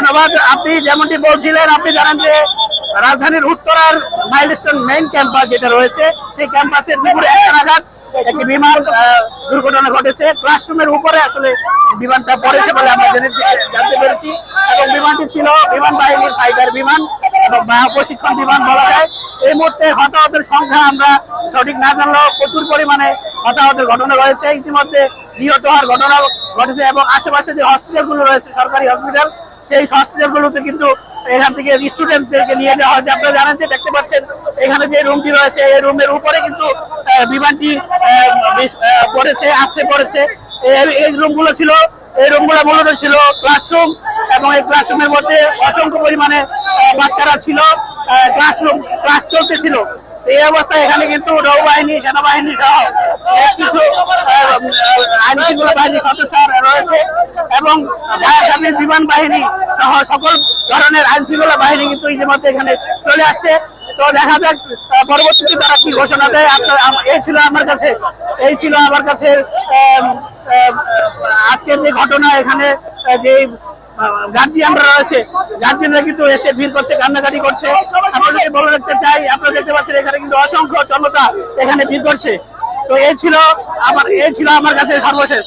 ধন্যবাদ। আপনি যেমনটি বলছিলেন, আপনি জানেন যে রাজধানীর উত্তরার মাইলস্টোন মেইন ক্যাম্পাস যেটা রয়েছে, সেই ক্যাম্পাসে দুপুরে 1টা নাগাদ একটি বিমান দুর্ঘটনা ঘটেছে। ক্লাসরুমের উপরে আসলে বিমানটা পড়েছে বলে আমরা জানতে পেরেছি, এবং বিমানটি ছিল বিমান বাহিনীর ফাইটার বিমান এবং প্রশিক্ষণ বিমান বলা যায়। এই মুহূর্তে হতাহতের সংখ্যা আমরা সঠিক না জানলেও প্রচুর পরিমাণে হতাহতের ঘটনা রয়েছে। ইতিমধ্যে নিহত হওয়ার ঘটনা ঘটেছে, এবং আশেপাশে যে হসপিটাল গুলো রয়েছে, সরকারি হসপিটাল, সেই হসপিটাল গুলোতে কিন্তু এখান থেকে স্টুডেন্টদেরকে নিয়ে যাওয়া হয়েছে। আপনারা জানেন যে, দেখতে পাচ্ছেন এখানে যে রুমটি রয়েছে, এই রুমের উপরে কিন্তু বিমানটি পড়েছে, আসছে পড়েছে। এই রুমগুলো ছিল, এই রুমগুলো মূলত ছিল ক্লাসরুম, এবং এই ক্লাসরুমের মধ্যে অসংখ্য পরিমাণে বাচ্চারা ছিল। ক্লাস চলতেছিল। এই অবস্থায় এখানে কিন্তু নৌবাহিনী, সেনাবাহিনী সহ কিছু আইন শৃঙ্খলা বাহিনীর সদস্য রয়েছে, এবং বিমান বাহিনী সহ সকল ধরনের আইন শৃঙ্খলা বাহিনী কিন্তু ইতিমধ্যে এখানে চলে আসছে। তো দেখা যাক পরবর্তীতে তারা কি ঘোষণা দেয়। এই ছিল আমার কাছে আজকের যে ঘটনা। এখানে যে গার্জিয়ানরা রয়েছে, গার্জিয়ানরা কিন্তু এসে ভিড় করছে, কান্নাকাটি করছে। আপনাদেরকে বলে রাখতে চাই, আপনারা দেখতে পাচ্ছেন এখানে কিন্তু অসংখ্য জনতা এখানে ভিড় করছে। তো এই ছিল আমার কাছে সর্বশেষ।